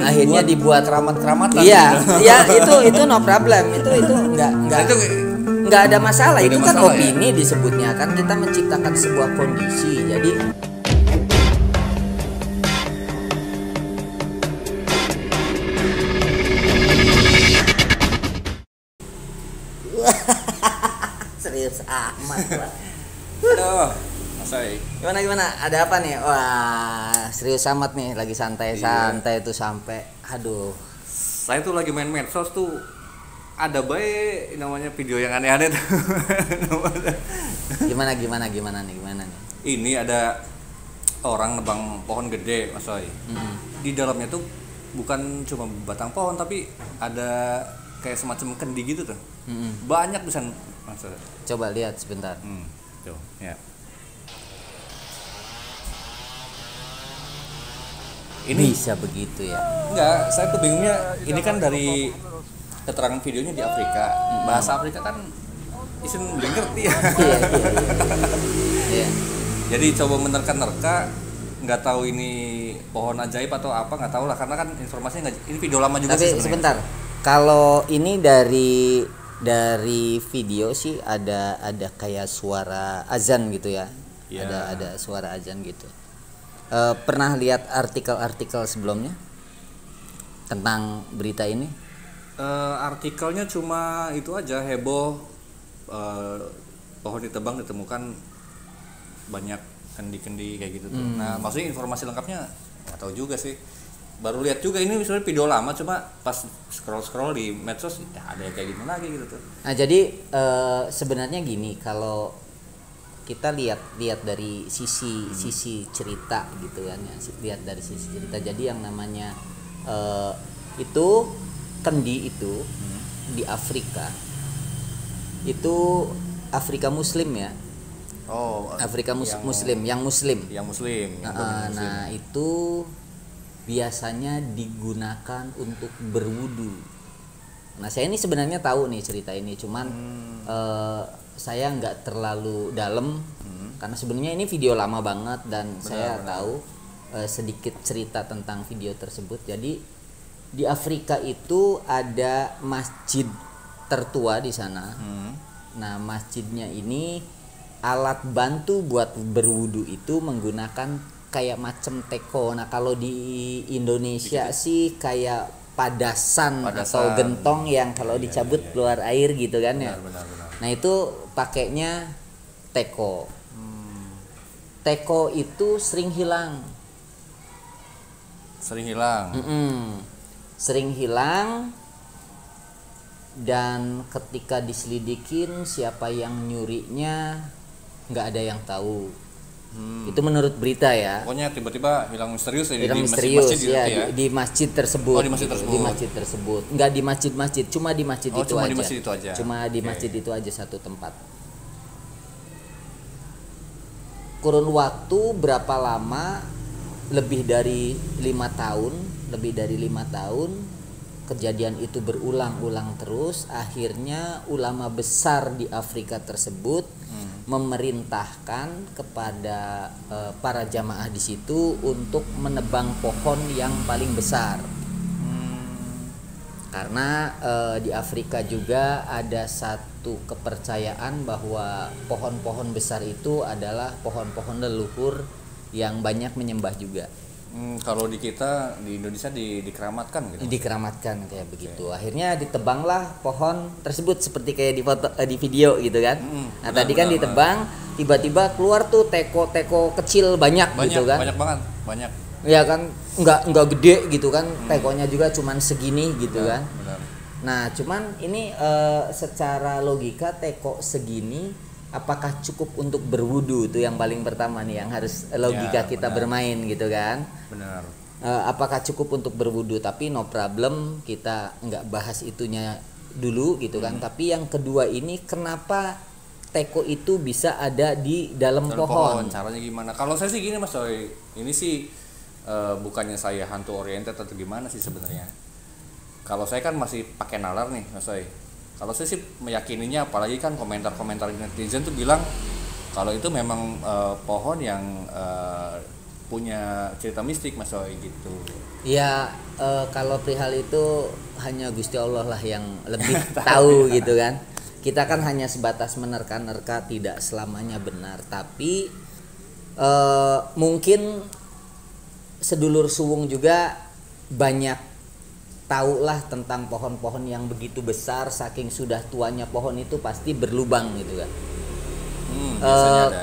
akhirnya dibuat keramat-keramatan. Iya, iya itu no problem. Itu enggak ada masalah. Itu kan opini ya? Disebutnya kan kita menciptakan sebuah kondisi. Jadi serius amat lah. Aduh, Mas Gimana? Ada apa nih? Wah, serius amat nih, lagi santai-santai tuh sampai aduh. Saya tuh lagi main medsos tuh ada baik namanya video yang aneh-aneh tuh. Gimana nih? Ini ada orang nebang pohon gede, Mas Soy. Di dalamnya tuh bukan cuma batang pohon tapi ada kayak semacam kendi gitu tuh. Banyak bisa Mas Soy. Coba lihat sebentar. Tuh, ya. Ini bisa begitu ya? Enggak, saya tuh bingungnya ini kan dari keterangan videonya di Afrika. Bahasa Afrika kan isin belum ngerti ya. Iya. Jadi coba menerka-nerka, nggak tahu ini pohon ajaib atau apa, nggak tahu lah karena kan informasinya nggak, ini video lama juga. Tapi sih sebentar. Kalau ini dari video sih ada kayak suara azan gitu ya. Ada suara azan gitu. Pernah lihat artikel-artikel sebelumnya tentang berita ini? Artikelnya cuma itu aja, heboh, pohon ditebang ditemukan banyak kendi-kendi kayak gitu tuh. Nah, maksudnya informasi lengkapnya nggak tahu juga sih. Baru lihat juga ini misalnya video lama, cuma pas scroll di medsos ya ada kayak gitu lagi gitu tuh. Nah, jadi sebenarnya gini, kalau kita lihat dari sisi cerita gitu kan ya, lihat dari sisi cerita. Jadi yang namanya itu kendi itu di Afrika itu Afrika Muslim ya. Afrika Muslim. Nah, itu biasanya digunakan untuk berwudu. Nah, saya ini sebenarnya tahu nih cerita ini, cuman saya nggak terlalu dalam karena sebenarnya ini video lama banget dan saya tahu sedikit cerita tentang video tersebut. Jadi di Afrika itu ada masjid tertua di sana. Nah, masjidnya ini alat bantu buat berwudu itu menggunakan kayak macam teko. Nah, kalau di Indonesia sih kayak padasan atau gentong yang kalau dicabut keluar air gitu kan ya. Benar. Nah, itu pakainya teko. Teko itu sering hilang. Sering hilang dan ketika diselidikin siapa yang nyurinya nggak ada yang tahu. Itu menurut berita ya. Pokoknya tiba-tiba hilang misterius ya, di masjid tersebut. Di masjid tersebut. Enggak di masjid-masjid, cuma di masjid itu aja. Cuma di masjid itu aja satu tempat. Kurun waktu berapa lama? Lebih dari 5 tahun. Kejadian itu berulang-ulang terus. Akhirnya ulama besar di Afrika tersebut memerintahkan kepada para jamaah di situ untuk menebang pohon yang paling besar. Karena di Afrika juga ada satu kepercayaan bahwa pohon-pohon besar itu adalah pohon-pohon leluhur yang banyak menyembah juga. Kalau di kita di Indonesia dikeramatkan gitu. Dikeramatkan kayak begitu. Akhirnya ditebanglah pohon tersebut seperti kayak di foto di video gitu kan. Nah, tadi kan ditebang, tiba-tiba keluar tuh teko kecil banyak gitu kan. Banyak. Ya kan enggak gede gitu kan. Tekonya juga cuman segini gitu kan. Benar. Nah, cuman ini secara logika teko segini apakah cukup untuk berwudu, itu yang paling pertama nih yang harus logika kita bermain gitu kan. Benar. Apakah cukup untuk berwudu, tapi no problem, kita nggak bahas itunya dulu gitu kan. Tapi yang kedua ini kenapa teko itu bisa ada di dalam pohon? Caranya gimana? Kalau saya sih gini Mas Soy, ini sih bukannya saya hantu oriented atau gimana sih sebenarnya. Kalau saya kan masih pakai nalar nih Mas Soy. Kalau saya sih meyakininya, apalagi kan komentar-komentar netizen tuh bilang kalau itu memang pohon yang punya cerita mistik Mas Roy gitu. Ya kalau perihal itu hanya Gusti Allah lah yang lebih tahu gitu kan. Kita kan hanya sebatas menerka-nerka, tidak selamanya benar. Tapi mungkin sedulur suwung juga banyak tahu lah tentang pohon-pohon yang begitu besar, saking sudah tuanya pohon itu pasti berlubang gitu kan.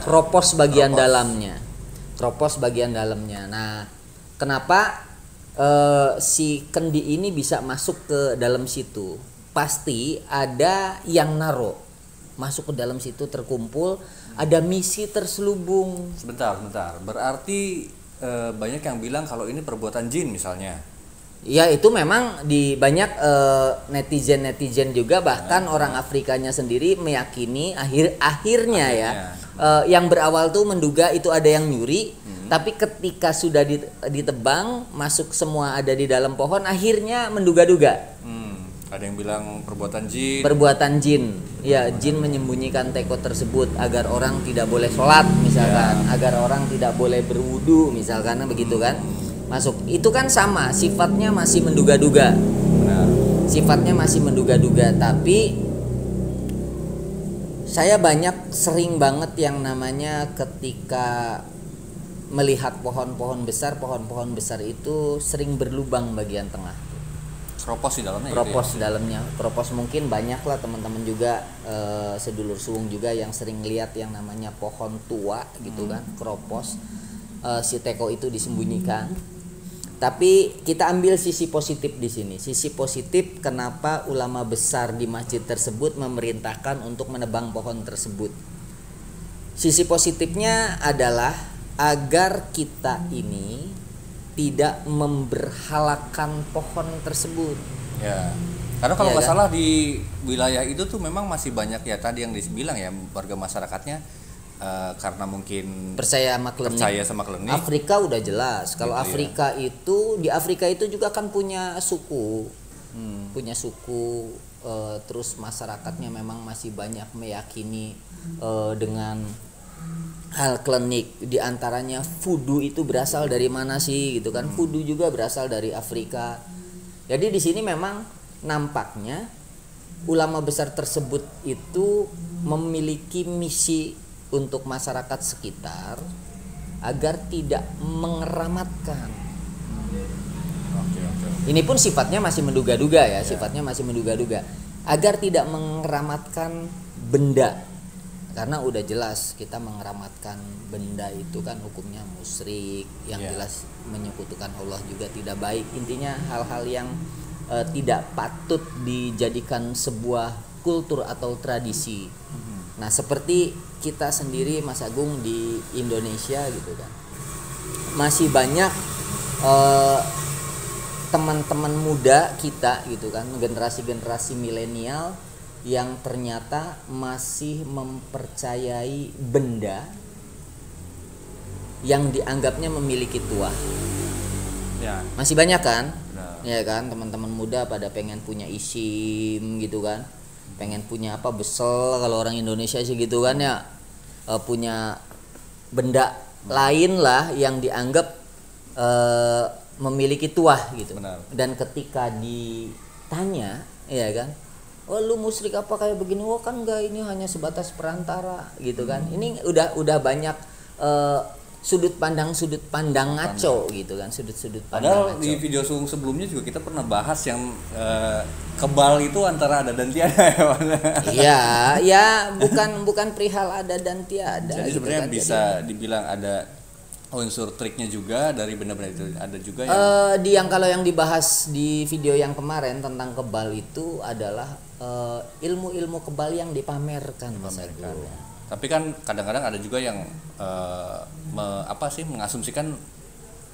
Kropos bagian dalamnya. Kropos bagian dalamnya. Nah, kenapa si kendi ini bisa masuk ke dalam situ? Pasti ada yang naro masuk ke dalam situ, terkumpul, ada misi terselubung. Sebentar. Berarti banyak yang bilang kalau ini perbuatan jin misalnya. Ya itu memang di banyak netizen juga, bahkan orang Afrikanya sendiri meyakini akhirnya ya yang berawal tuh menduga itu ada yang nyuri, tapi ketika sudah ditebang masuk semua ada di dalam pohon, akhirnya menduga-duga. Ada yang bilang perbuatan jin. Ya, jin menyembunyikan teko tersebut agar orang tidak boleh sholat misalkan, agar orang tidak boleh berwudu misalkan, begitu kan. Masuk itu kan sama, sifatnya masih menduga-duga. Benar. Sifatnya masih menduga-duga, tapi saya sering banget yang namanya ketika melihat pohon-pohon besar itu sering berlubang bagian tengah. Kropos di dalamnya. Kropos dalamnya. Kropos mungkin banyak lah teman-teman juga sedulur suwung juga yang sering lihat yang namanya pohon tua gitu kan, kropos. Si teko itu disembunyikan. Tapi kita ambil sisi positif di sini. Sisi positif kenapa ulama besar di masjid tersebut memerintahkan untuk menebang pohon tersebut. Sisi positifnya adalah agar kita ini tidak memberhalakan pohon tersebut. Ya. Karena kalau nggak salah di wilayah itu tuh memang masih banyak ya tadi yang dibilang ya warga masyarakatnya karena mungkin percaya sama klinik. Afrika udah jelas. Kalau gitu Afrika itu, di Afrika itu juga kan punya suku. Terus masyarakatnya memang masih banyak meyakini dengan hal klinik. Di antaranya voodoo itu berasal dari mana sih gitu kan? Voodoo juga berasal dari Afrika. Jadi di sini memang nampaknya ulama besar tersebut itu memiliki misi untuk masyarakat sekitar agar tidak mengeramatkan. Ini pun sifatnya masih menduga-duga ya, sifatnya masih menduga-duga. Agar tidak mengeramatkan benda. Karena udah jelas kita mengeramatkan benda itu kan hukumnya musyrik, yang jelas menyekutukan Allah juga tidak baik. Intinya hal-hal yang tidak patut dijadikan sebuah kultur atau tradisi. Nah, seperti kita sendiri Mas Agung di Indonesia gitu kan. Masih banyak teman-teman muda kita gitu kan, generasi-generasi milenial yang ternyata masih mempercayai benda yang dianggapnya memiliki tuah. Ya. Masih banyak kan? Benar. Ya kan, teman-teman muda pada pengen punya isim gitu kan. Pengen punya besel kalau orang Indonesia sih gitu kan ya, punya benda lain lah yang dianggap memiliki tuah gitu. Benar. Dan ketika ditanya ya kan, oh lu musyrik apa kayak begini, oh kan enggak, ini hanya sebatas perantara gitu kan. Ini udah banyak sudut pandang ngaco gitu kan, sudut pandang. Padahal di video sebelumnya juga kita pernah bahas yang kebal itu antara ada dan tiada. ya bukan perihal ada dan tiada. Jadi gitu sebenarnya kan. bisa dibilang ada unsur triknya juga dari benda-benda itu, ada juga yang kalau yang dibahas di video yang kemarin tentang kebal itu adalah ilmu-ilmu kebal yang dipamerkan. Tapi kan kadang-kadang ada juga yang mengasumsikan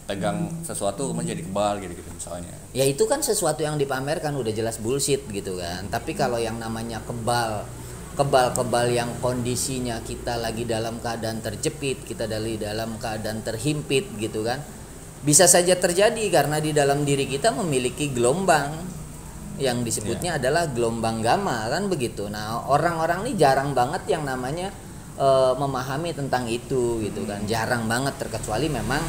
pegang sesuatu menjadi kebal gitu misalnya. Ya itu kan sesuatu yang dipamerkan, udah jelas bullshit gitu kan. Tapi kalau yang namanya kebal yang kondisinya kita lagi dalam keadaan terjepit, kita dalam keadaan terhimpit gitu kan, bisa saja terjadi karena di dalam diri kita memiliki gelombang yang disebutnya adalah gelombang gamma kan begitu. Nah, orang-orang ini jarang banget yang namanya memahami tentang itu gitu kan, jarang banget, terkecuali memang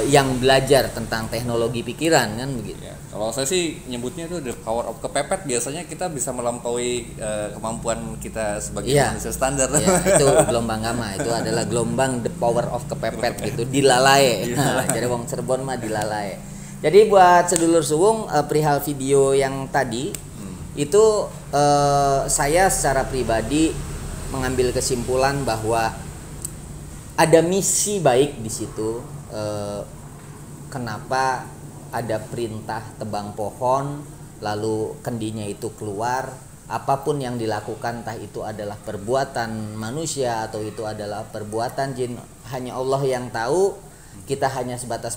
yang belajar tentang teknologi pikiran kan begitu. Ya, kalau saya sih nyebutnya itu the power of kepepet. Biasanya kita bisa melampaui kemampuan kita sebagai manusia standar. Ya, itu gelombang gamma, itu adalah gelombang the power of kepepet gitu, dilalae. Jadi wong Cirebon mah dilalae. Jadi buat sedulur suwung perihal video yang tadi itu saya secara pribadi mengambil kesimpulan bahwa ada misi baik di situ. Kenapa ada perintah tebang pohon lalu kendinya itu keluar, apapun yang dilakukan entah itu adalah perbuatan manusia atau itu adalah perbuatan jin, hanya Allah yang tahu. Kita hanya sebatas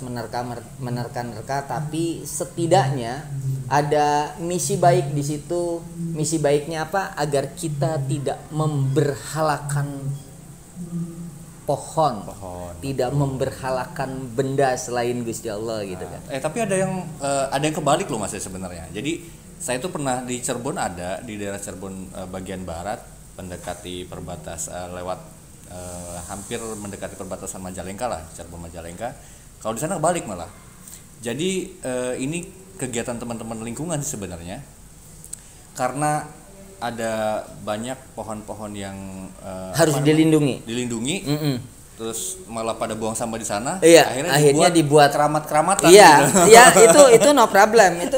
menerka-nerka, tapi setidaknya ada misi baik di situ. Misi baiknya apa? Agar kita tidak memberhalakan pohon, tidak memberhalakan benda selain Gusti Allah gitu kan. Tapi ada yang kebalik loh Mas sebenarnya. Jadi saya itu pernah di Cirebon, ada di daerah Cirebon bagian barat, mendekati lewat hampir mendekati perbatasan Majalengka lah, Cirebon Majalengka. Kalau di sana kebalik malah. Jadi ini kegiatan teman-teman lingkungan sebenarnya, karena ada banyak pohon-pohon yang harus dilindungi. Terus malah pada buang sampah di sana. Iya, akhirnya dibuat keramat-keramatan. Iya, gitu. Itu no problem. Itu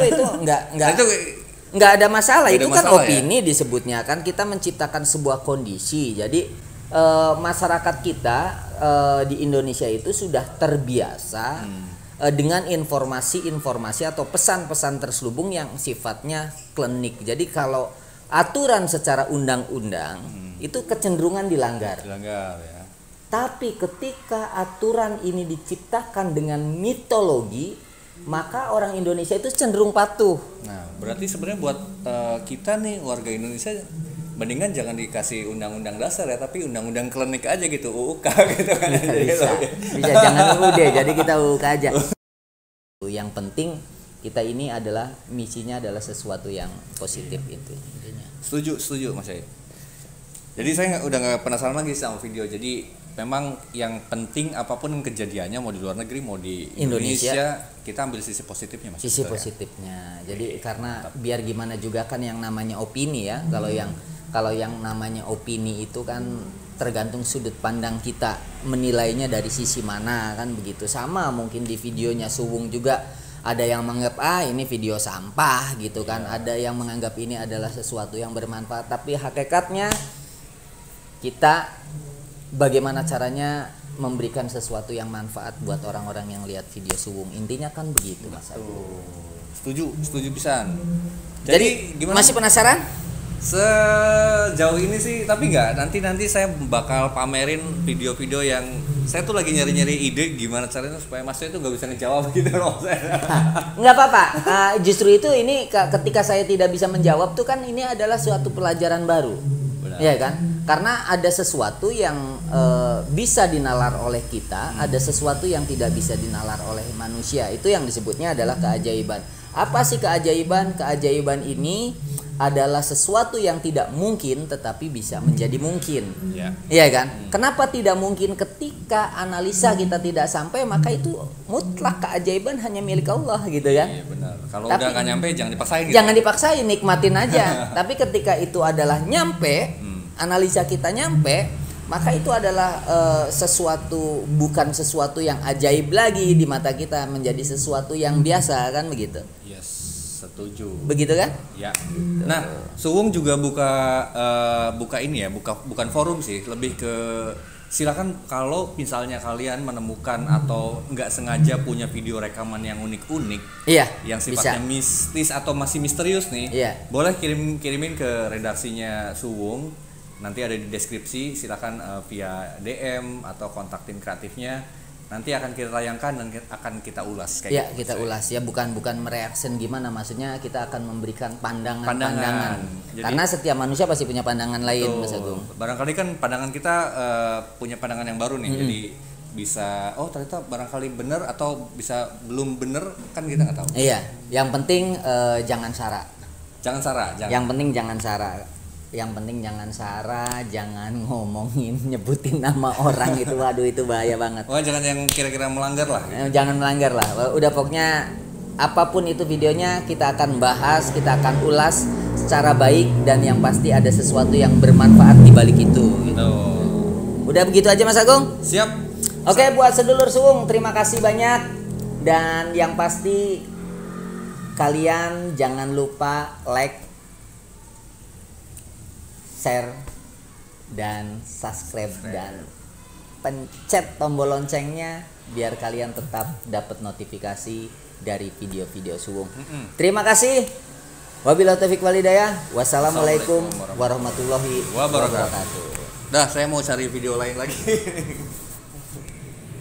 enggak ada masalah. Itu kan opini ya? Disebutnya kan kita menciptakan sebuah kondisi. Jadi masyarakat kita di Indonesia itu sudah terbiasa dengan informasi-informasi atau pesan-pesan terselubung yang sifatnya klinik. Jadi kalau aturan secara undang-undang itu kecenderungan dilanggar ya. Tapi ketika aturan ini diciptakan dengan mitologi, maka orang Indonesia itu cenderung patuh. Nah, berarti sebenarnya buat kita nih warga Indonesia, mendingan jangan dikasih undang-undang dasar ya, tapi undang-undang klinik aja gitu, UUK gitu kan. bisa jangan UUD, jadi kita UUK aja. Yang penting kita ini adalah misinya adalah sesuatu yang positif itu intinya. Setuju Mas Syed. Jadi saya udah nggak penasaran lagi sama video. Jadi memang yang penting apapun kejadiannya, mau di luar negeri mau di Indonesia kita ambil sisi positifnya Mas. Sisi positifnya. Jadi karena biar gimana juga kan yang namanya opini ya. Kalau yang namanya opini itu kan tergantung sudut pandang kita menilainya dari sisi mana kan begitu. Sama mungkin di videonya Suwung juga ada yang menganggap ini video sampah gitu kan. Ada yang menganggap ini adalah sesuatu yang bermanfaat, tapi hakikatnya kita bagaimana caranya memberikan sesuatu yang manfaat buat orang-orang yang lihat video Suwung. Intinya kan begitu Mas Agung. Setuju pisan. Jadi gimana? Masih penasaran? Sejauh ini sih, tapi nggak, nanti saya bakal pamerin video-video yang saya tuh lagi nyari-nyari ide gimana caranya supaya Mas itu nggak bisa ngejawab gitu loh. Nggak apa-apa, justru itu ini ketika saya tidak bisa menjawab tuh kan ini adalah suatu pelajaran baru. Iya kan? Karena ada sesuatu yang bisa dinalar oleh kita, ada sesuatu yang tidak bisa dinalar oleh manusia. Itu yang disebutnya adalah keajaiban. Apa sih keajaiban? Keajaiban ini adalah sesuatu yang tidak mungkin tetapi bisa menjadi mungkin. Iya kan? Kenapa tidak mungkin? Ketika analisa kita tidak sampai, maka itu mutlak keajaiban hanya milik Allah gitu kan? Iya benar. Kalau udah nggak nyampe jangan dipaksain gitu. Jangan dipaksain, nikmatin aja. Tapi ketika itu adalah nyampe, analisa kita nyampe, maka itu adalah bukan sesuatu yang ajaib lagi di mata kita, menjadi sesuatu yang biasa kan begitu. Yes, setuju. Begitu kan? Ya. Nah, Suwung juga buka ini ya, bukan forum sih, lebih ke silakan kalau misalnya kalian menemukan atau nggak sengaja punya video rekaman yang unik-unik, yang sifatnya mistis atau masih misterius nih, boleh kirimin ke redaksinya Suwung. Nanti ada di deskripsi, silakan via DM atau kontak tim kreatifnya. Nanti akan kita tayangkan dan akan kita ulas kayak gitu. Kita ulas ya, bukan mereaction gimana, maksudnya kita akan memberikan pandangan. Jadi, karena setiap manusia pasti punya pandangan lain, Mas Agung. Barangkali kan pandangan kita punya pandangan yang baru nih. Jadi bisa ternyata barangkali benar atau bisa belum benar, kan kita nggak tahu. Iya, yang penting jangan sara. Jangan. Yang penting jangan sara. yang penting jangan sara, jangan ngomongin nyebutin nama orang itu, waduh itu bahaya banget. Oh, jangan yang kira-kira melanggar lah. Jangan melanggar lah. Udah pokoknya apapun itu videonya kita akan bahas, kita akan ulas secara baik dan yang pasti ada sesuatu yang bermanfaat di balik itu. Gitu. Udah begitu aja Mas Agung? Siap. Oke, buat sedulur suung terima kasih banyak dan yang pasti kalian jangan lupa like, share dan subscribe dan pencet tombol loncengnya biar kalian tetap dapat notifikasi dari video-video suung. Terima kasih. Wabillahi taufiq wal hidayah. Wassalamualaikum warahmatullahi wabarakatuh. Dah, saya mau cari video lain lagi.